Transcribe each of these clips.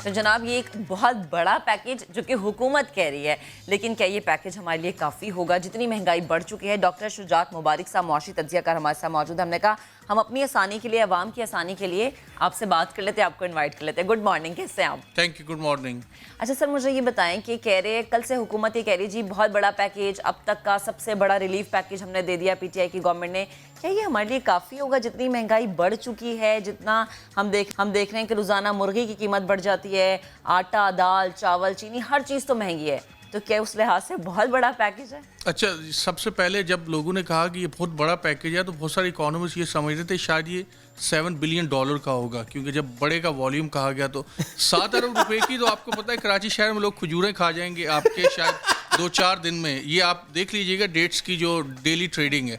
تو جناب یہ ایک بہت بڑا پیکیج جو کہ حکومت کہہ رہی ہے، لیکن کیا یہ پیکیج ہمارے لیے کافی ہوگا؟ جتنی مہنگائی بڑھ چکی ہے. ڈاکٹر شجاعت مبارک صاحب معاشی تجزیہ کار ہمارے ساتھ موجود ہیں. ہم نے کہا ہم اپنی آسانی کے لیے، عوام کی آسانی کے لیے آپ سے بات کر لیتے ہیں، آپ کو انوائٹ کر لیتے ہیں. گڈ مارننگ، کیسے ہیں آپ؟ Thank you. Good morning. اچھا سر، مجھے یہ بتائیں کہ کہہ رہے کل سے حکومت یہ کہہ رہی جی بہت بڑا پیکیج، اب تک کا سب سے بڑا ریلیف پیکیج ہم نے دے دیا پی ٹی آئی کی گورنمنٹ نے. کیا یہ ہمارے لیے کافی ہوگا؟ جتنی مہنگائی بڑھ چکی ہے، جتنا ہم دیکھ رہے ہیں کہ روزانہ مرغی کی قیمت بڑھ جاتی ہے، آٹا، دال، چاول، چینی، ہر چیز تو مہنگی ہے، تو کیا اس لحاظ سے بہت بڑا پیکیج ہے؟ اچھا، سب سے پہلے جب لوگوں نے کہا کہ یہ بہت بڑا پیکیج ہے تو بہت سارے اکانومسٹ یہ سمجھ رہے تھے شاید یہ $7 بلین کا ہوگا، کیونکہ جب بڑے کا والیوم کہا گیا تو 7 ارب روپے کی، تو آپ کو پتہ ہے کراچی شہر میں لوگ کھجوریں کھا جائیں گے آپ کے شاید 2-4 دن میں. یہ آپ دیکھ لیجئے گا ڈیٹس کی جو ڈیلی ٹریڈنگ ہے.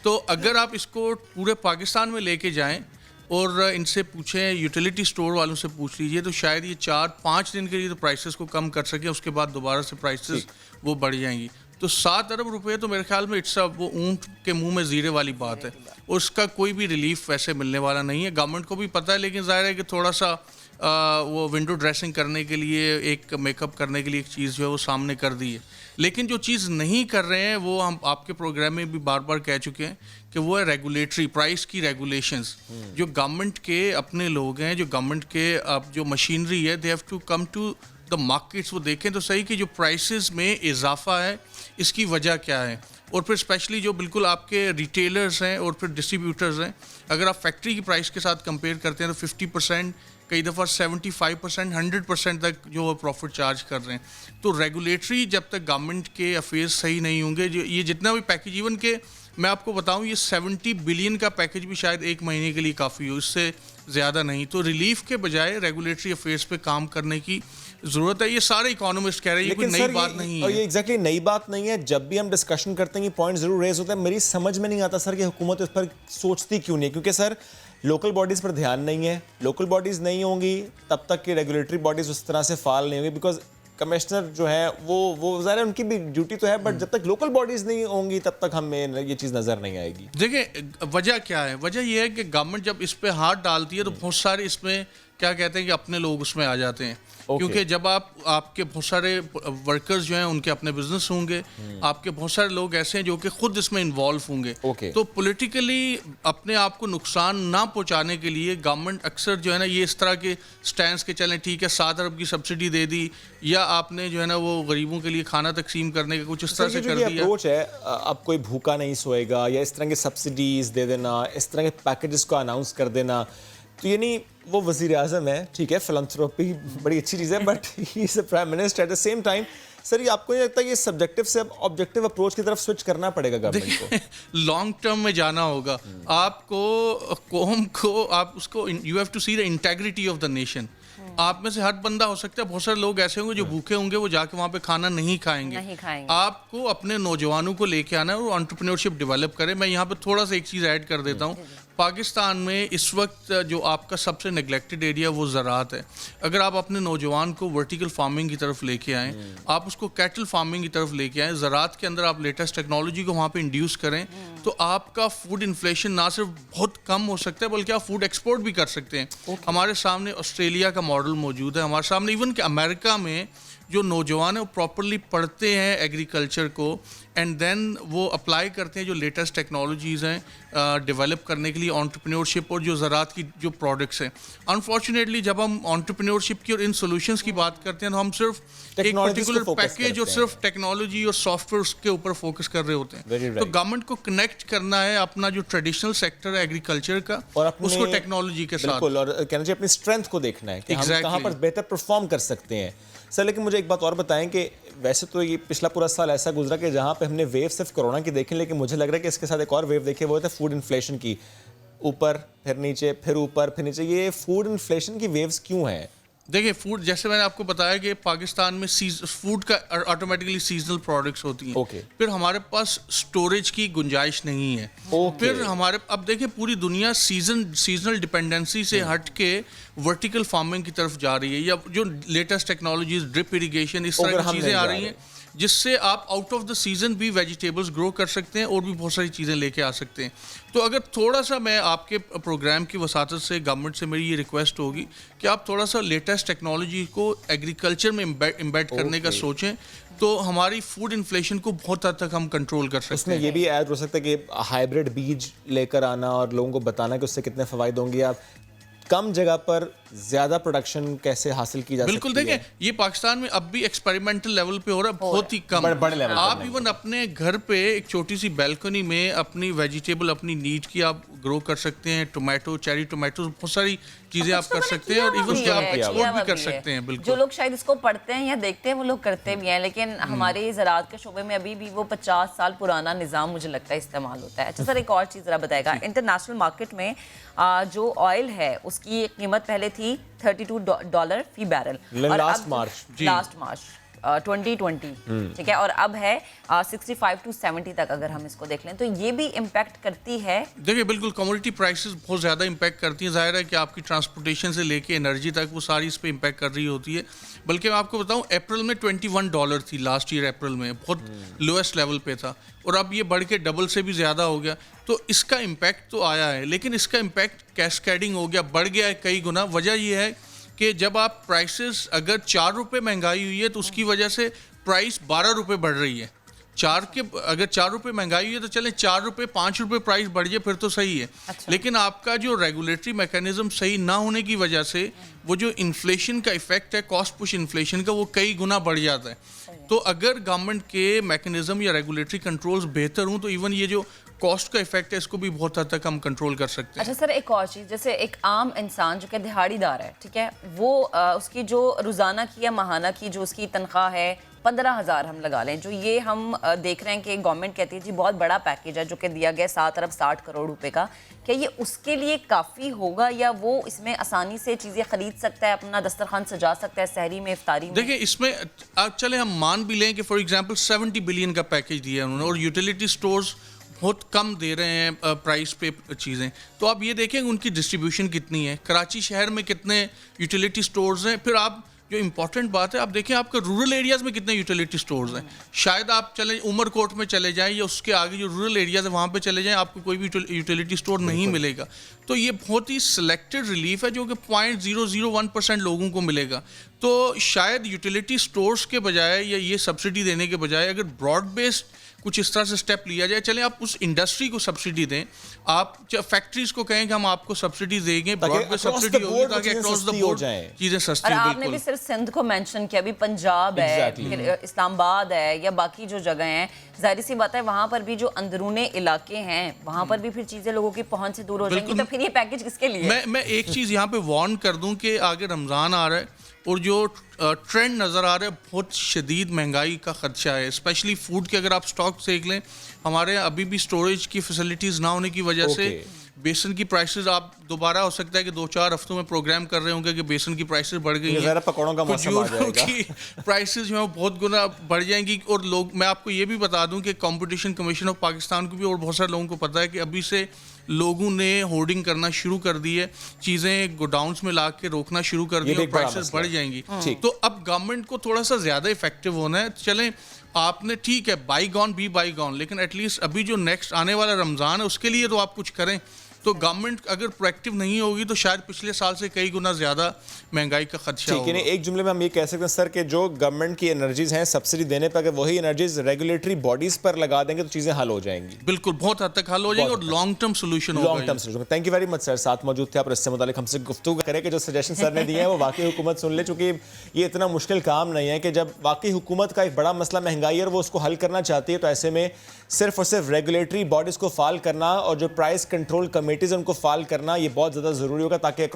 تو اگر آپ اس کو پورے پاکستان میں لے کے جائیں اور ان سے پوچھیں، یوٹیلیٹی سٹور والوں سے پوچھ لیجئے، تو شاید یہ 4-5 دن کے لیے تو پرائسز کو کم کر سکیں، اس کے بعد دوبارہ سے پرائسز وہ بڑھ جائیں گی. تو 7 ارب روپے تو میرے خیال میں وہ اونٹ کے منہ میں زیرے والی بات ہے. اس کا کوئی بھی ریلیف ویسے ملنے والا نہیں ہے. گورنمنٹ کو بھی پتہ ہے، لیکن ظاہر ہے کہ تھوڑا سا وہ ونڈو ڈریسنگ کرنے کے لیے، ایک میک اپ کرنے کے لیے ایک چیز جو ہے وہ سامنے کر دی ہے. لیکن جو چیز نہیں کر رہے ہیں وہ ہم آپ کے پروگرام میں بھی بار بار کہہ چکے ہیں کہ وہ ہے ریگولیٹری پرائس کی ریگولیشنز. جو گورنمنٹ کے اپنے لوگ ہیں، جو گورنمنٹ کے جو مشینری ہے، they have to come to the markets. وہ دیکھیں تو صحیح کہ جو پرائسز میں اضافہ ہے اس کی وجہ کیا ہے. اور پھر اسپیشلی جو بالکل آپ کے ریٹیلرز ہیں اور پھر ڈسٹریبیوٹرز ہیں، اگر آپ فیکٹری کی پرائس کے ساتھ کمپیئر کرتے ہیں تو 50%، کئی دفعہ 75%، 100% تک جو وہ پروفٹ چارج کر رہے ہیں. تو ریگولیٹری جب تک گورنمنٹ کے افیئرز صحیح نہیں ہوں گے، جو یہ جتنا بھی پیکیج، ایون کہ میں آپ کو بتاؤں یہ 70 بلین کا پیکیج بھی شاید ایک مہینے کے لیے کافی ہو، اس سے زیادہ نہیں. تو ریلیف کے بجائے ریگولیٹری افیئرز پہ کام کرنے کی ضرورت ہے. یہ سارے اکانومسٹ کہہ رہے ہیں، یہ کوئی نئی بات نہیں ہے. اور یہ ایگزیکٹلی نئی بات نہیں ہے. جب بھی ہم ڈسکشن کرتے ہیں یہ پوائنٹ ضرور ریز ہوتا ہے. میری سمجھ میں نہیں آتا سر کہ حکومت اس پر سوچتی کیوں نہیں، کیونکہ سر لوکل باڈیز پر دھیان نہیں ہے. لوکل باڈیز نہیں ہوں گی تب تک کہ ریگولیٹری باڈیز اس طرح سے فعال نہیں ہوں گی. بیکاز کمشنر جو ہے وہ ظاہر ہے ان کی بھی ڈیوٹی تو ہے، بٹ جب تک لوکل باڈیز نہیں ہوں گی تب تک ہمیں یہ چیز نظر نہیں آئے گی. دیکھیں وجہ کیا ہے؟ وجہ یہ ہے کہ گورنمنٹ جب اس پہ ہاتھ ڈالتی ہے تو بہت سارے اس میں کیا کہتے ہیں کہ اپنے لوگ اس میں آ جاتے ہیں. کیونکہ جب آپ کے بہت سارے ورکرز جو ہیں ان کے اپنے بزنس ہوں گے، آپ کے بہت سارے لوگ ایسے ہیں جو کہ خود اس میں انوالو ہوں گے. تو پولیٹیکلی اپنے آپ کو نقصان نہ پہنچانے کے لیے گورنمنٹ اکثر جو ہے نا یہ اس طرح کے سٹینڈز کے چلیں ٹھیک ہے 7 ارب کی سبسڈی دے دی، یا آپ نے جو ہے نا وہ غریبوں کے لیے کھانا تقسیم کرنے کا کچھ اس طرح سے کر دیا. اپروچ ہے اب کوئی بھوکا نہیں سوئے گا، یا اس طرح کے سبسڈیز دے دینا، اس طرح کے پیکیجز کو اناؤنس کر دینا. تو یعنی وہ وزیر اعظم ہے، ٹھیک ہے فلانتھروپی بڑی اچھی چیز ہے، but he is a prime minister at the same time. Sir یہ آپ کو نہیں لگتا کہ یہ سبجیکٹو سے اب آبجیکٹو اپروچ کی طرف سوئچ کرنا پڑے گا گورنمنٹ کو؟ لانگ ٹرم میں جانا ہوگا آپ کو، قوم کو، آپ اس کو you have to see the integrity of the nation. آپ میں سے ہر بندہ ہو سکتا ہے، بہت سارے لوگ ایسے ہوں گے جو بھوکے ہوں گے، وہ جا کے وہاں پہ کھانا نہیں کھائیں گے. آپ کو اپنے نوجوانوں کو لے کے آنا ہے اور انٹرپرینورشپ ڈیولپ کریں. میں یہاں پہ تھوڑا سا ایک چیز ایڈ کر دیتا ہوں. پاکستان میں اس وقت جو آپ کا سب سے نیگلیکٹڈ ایریا وہ زراعت ہے. اگر آپ اپنے نوجوان کو ورٹیکل فارمنگ کی طرف لے کے آئیں، آپ اس کو کیٹل فارمنگ کی طرف لے کے آئیں، زراعت کے اندر آپ لیٹسٹ ٹیکنالوجی کو وہاں پہ انڈیوس کریں، تو آپ کا فوڈ انفلیشن نہ صرف بہت کم ہو سکتا ہے بلکہ آپ فوڈ ایکسپورٹ بھی کر سکتے ہیں. ہمارے سامنے آسٹریلیا کا ماڈل موجود ہے، ہمارے سامنے ایون کہ امریکہ میں جو نوجوان ہیں وہ پراپرلی پڑھتے ہیں ایگریکلچر کو، اینڈ دین وہ اپلائی کرتے ہیں جو لیٹسٹ ٹیکنالوجیز ہیں ڈیولپ کرنے کے لیے انٹرپرینورشپ اور جو زراعت کی جو پروڈکٹس ہیں. انفارچونیٹلی جب ہم انٹرپرینورشپ کی اور ان سولوشنس کی بات کرتے ہیں تو ہم صرف ایک پرٹیکولر پیکیج اور صرف ٹیکنالوجی اور سافٹ ویئر کے اوپر فوکس کر رہے ہوتے ہیں. تو گورنمنٹ کو کنیکٹ کرنا ہے اپنا جو ٹریڈیشنل سیکٹر ہے ایگریکلچر کا، اس کو ٹیکنالوجی کے ساتھ، بالکل، اور کہنا چاہیے اپنی اسٹرینتھ کو دیکھنا ہے کہ ہم کہاں پر بہتر پرفارم کر سکتے ہیں. سر لیکن مجھے ایک بات اور بتائیں کہ ویسے تو یہ پچھلا پورا سال ایسا گزرا کہ جہاں پہ ہم نے ویو صرف کرونا کی دیکھیں، لیکن مجھے لگ رہا ہے کہ اس کے ساتھ ایک اور ویو دیکھے، وہ تھا فوڈ انفلیشن کی. اوپر پھر نیچے، پھر اوپر پھر نیچے. یہ فوڈ انفلیشن کی ویوز کیوں ہیں؟ دیکھیں فوڈ، جیسے میں نے آپ کو بتایا کہ پاکستان میں فوڈ کا آٹومیٹکلی سیزنل پروڈکٹس ہوتی ہیں. پھر ہمارے پاس سٹوریج کی گنجائش نہیں ہے. پھر ہمارے اب دیکھیں پوری دنیا سیزنل ڈپینڈنسی سے ہٹ کے ورٹیکل فارمنگ کی طرف جا رہی ہے، یا جو لیٹسٹ ٹیکنالوجیز ڈرپ اریگیشن اس طرح کی چیزیں آ رہی ہیں جس سے آپ آؤٹ آف دا سیزن بھی ویجیٹیبلس گرو کر سکتے ہیں اور بھی بہت ساری چیزیں لے کے آ سکتے ہیں. تو اگر تھوڑا سا میں آپ کے پروگرام کی وساطت سے گورنمنٹ سے میری یہ ریکویسٹ ہوگی کہ آپ تھوڑا سا لیٹسٹ ٹیکنالوجی کو ایگریکلچر میں امبیڈ کرنے کا سوچیں, تو ہماری فوڈ انفلیشن کو بہت حد تک ہم کنٹرول کر سکتے ہیں. اس میں یہ بھی ایڈ ہو سکتا ہے کہ ہائیبرڈ بیج لے کر آنا اور لوگوں کو بتانا کہ اس سے کتنے فوائد ہوں گے, آپ کم جگہ پر زیادہ پروڈکشن کیسے حاصل کی جا سکتی ہے. بالکل دیکھیں, یہ پاکستان میں اب بھی ایکسپیریمنٹل لیول پہ ہو رہا ہے, بہت ہی کم. آپ ایون اپنے گھر پہ ایک چھوٹی سی بیلکنی میں اپنی ویجیٹیبل اپنی نیڈ کی آپ گرو کر سکتے ہیں. ٹومیٹو, چیری ٹومیٹو, بہت ساری چیزیں آپ کر سکتے ہیں, اور ایون کہ آپ ایکسپورٹ بھی کر سکتے ہیں. بالکل, جو لوگ شاید اس کو پڑھتے ہیں یا دیکھتے ہیں وہ لوگ کرتے بھی ہیں, لیکن ہمارے زراعت کے شعبے میں ابھی بھی وہ 50 سال پرانا نظام مجھے لگتا ہے استعمال ہوتا ہے. اچھا سر, ایک اور چیز ذرا بتائے گا, انٹرنیشنل مارکیٹ میں جو آئل ہے اس کی قیمت پہلے تھی $32 فی بیرل, لاسٹ مارچ 2020, ٹھیک ہے, اور اب ہے 65 to 70 تک اگر ہم اس کو دیکھ لیں, تو یہ بھی امپیکٹ کرتی ہے. دیکھیں بالکل, کموڈٹی پرائسز بہت زیادہ امپیکٹ کرتی ہیں. ظاہر ہے کہ آپ کی ٹرانسپورٹیشن سے لے کے انرجی تک وہ ساری اس پہ امپیکٹ کر رہی ہوتی ہے. بلکہ میں آپ کو بتاؤں, اپریل میں $21 تھی, لاسٹ ایئر اپریل میں بہت لوئسٹ لیول پہ تھا, اور اب یہ بڑھ کے ڈبل سے بھی زیادہ ہو گیا. تو اس کا امپیکٹ تو آیا ہے, لیکن اس کا امپیکٹ کیسکیڈنگ ہو گیا, بڑھ گیا ہے کئی گنا. وجہ یہ ہے کہ جب آپ پرائسز اگر $4 مہنگائی ہوئی ہے تو اس کی وجہ سے پرائس $12 بڑھ رہی ہے. اگر $4 مہنگائی ہوئی ہے تو چلیں $4 $5 پرائس بڑھ جائے پھر تو صحیح ہے. لیکن آپ کا جو ریگولیٹری میکینزم صحیح نہ ہونے کی وجہ سے وہ جو انفلیشن کا ایفیکٹ ہے, کاسٹ پش انفلیشن کا, وہ کئی گنا بڑھ جاتا ہے. تو اگر گورنمنٹ کے میکینزم یا ریگولیٹری کنٹرولز بہتر ہوں تو ایون یہ جو کاسٹ کا ایفیکٹ ہے اس کو بھی بہت حد تک ہم کنٹرول کر سکتے ہیں. اچھا سر, ایک اور چیز, جیسے ایک عام انسان جو کہ دہاڑی دار ہے, ٹھیک ہے, وہ اس کی جو روزانہ کی یا ماہانہ کی جو اس کی تنخواہ ہے 15,000 ہم لگا لیں, جو یہ ہم دیکھ رہے ہیں کہ گورنمنٹ کہتی ہے جی بہت بڑا پیکیج ہے جو کہ دیا گیا 7 ارب 60 کروڑ روپے کا, کیا یہ اس کے لیے کافی ہوگا یا وہ اس میں آسانی سے چیزیں خرید سکتا ہے, اپنا دسترخوان سجا سکتا ہے سحری میں, افطاری میں؟ دیکھیں اس میں آپ چلیں ہم مان بھی لیں کہ فار ایگزامپل 70 بلین کا پیکیج دیا ہے انہوں نے, اور یوٹیلیٹی سٹورز بہت کم دے رہے ہیں پرائس پہ چیزیں. تو آپ یہ دیکھیں ان کی ڈسٹریبیوشن کتنی ہے, کراچی شہر میں کتنے یوٹیلیٹی سٹورز ہیں. پھر آپ جو امپورٹنٹ بات ہے, آپ دیکھیں آپ کے رورل ایریاز میں کتنے یوٹیلیٹی سٹورز ہیں. شاید آپ چلیں عمر کوٹ میں چلے جائیں یا اس کے آگے جو رورل ایریاز ہیں وہاں پہ چلے جائیں, آپ کو کوئی بھی یوٹیلیٹی سٹور نہیں ملے گا. تو یہ بہت ہی سلیکٹڈ ریلیف ہے جو کہ 0.001% لوگوں کو ملے گا. تو شاید یوٹیلیٹی سٹورز کے بجائے یا یہ سبسڈی دینے کے بجائے اگر براڈ بیسڈ کچھ اس طرح سے سٹیپ لیا جائے, چلیں آپ اس انڈسٹری کو سبسڈی دیں, آپ فیکٹریز کو کہیں کہ ہم آپ کو سبسڈی دیں گے, براڈ بیس سبسڈی ہوگی تاکہ اکراس دا بورڈ چیزیں سستی ہوں. اور آپ نے بھی صرف سندھ کو مینشن کیا, ابھی پنجاب ہے, اسلام آباد ہے, یا باقی جو جگہ ہیں, ظاہر سی بات ہے وہاں پر بھی جو اندرون علاقے ہیں وہاں پر بھی پھر چیزیں لوگوں کی پہنچ سے دور ہو جائیں گی, تو پھر یہ پیکیج کس کے لیے؟ میں ایک چیز یہاں پہ وارن کر دوں کہ آگے رمضان آ رہا ہے اور جو ٹرینڈ نظر آ رہا ہے بہت شدید مہنگائی کا خدشہ ہے, اسپیشلی فوڈ کے. اگر آپ سٹاک دیکھ لیں, ہمارے ابھی بھی سٹوریج کی فیسلٹیز نہ ہونے کی وجہ سے بیسن کی پرائسز, آپ دوبارہ ہو سکتا ہے کہ 2-4 ہفتوں میں پروگرام کر رہے ہوں گے کہ بیسن کی پرائسز بڑھ گئی ہیں, کھجوروں کی پرائسز جو ہیں بہت گنا بڑھ جائیں گی. اور لوگ, میں آپ کو یہ بھی بتا دوں کہ کمپٹیشن کمیشن آف پاکستان کو بھی اور بہت سارے لوگوں کو پتہ ہے کہ ابھی سے لوگوں نے ہورڈنگ کرنا شروع کر دی ہے, چیزیں گوڈاؤنس میں لا کے روکنا شروع کر دی, اور پرائسز بڑھ جائیں گی. تو اب گورنمنٹ کو تھوڑا سا زیادہ افیکٹو ہونا ہے. چلیں آپ نے ٹھیک ہے bygone be bygone, لیکن ایٹ لیسٹ ابھی جو نیکسٹ آنے والا رمضان ہے اس کے لیے تو آپ کچھ کریں. تو گورنمنٹ اگر پرویکٹیو نہیں ہوگی تو شاید پچھلے سال سے کئی گنا زیادہ مہنگائی کا خدشہ ہوگا. یعنی ایک جملے میں ہم یہ کہہ سکتے ہیں سر کہ جو گورنمنٹ کی انرجیز ہیں سبسڈی دینے پر, اگر وہی انرجیز ریگولیٹری باڈیز پر لگا دیں گے تو چیزیں حل ہو جائیں گی. بالکل, بہت حد تک حل ہو جائیں گی اور لانگ ٹرم سولوشن ہوگا. Long term solution. Thank you very much sir, ساتھ موجود تھے آپ, اور اس سے متعلق ہم سے گفتگو کریں کہ جو سجیشن سر نے دیے ہیں وہ واقعی حکومت سن لے, چونکہ یہ اتنا مشکل کام نہیں ہے کہ جب واقعی حکومت کا ایک بڑا مسئلہ مہنگائی ہے اور وہ اس کو حل کرنا چاہتی ہے, تو ایسے میں صرف اور صرف ریگولیٹری باڈیز کو فعال کرنا اور جو پرائس کنٹرول کمیٹیز ان کو فعال کرنا یہ بہت زیادہ ضروری ہوگا, تاکہ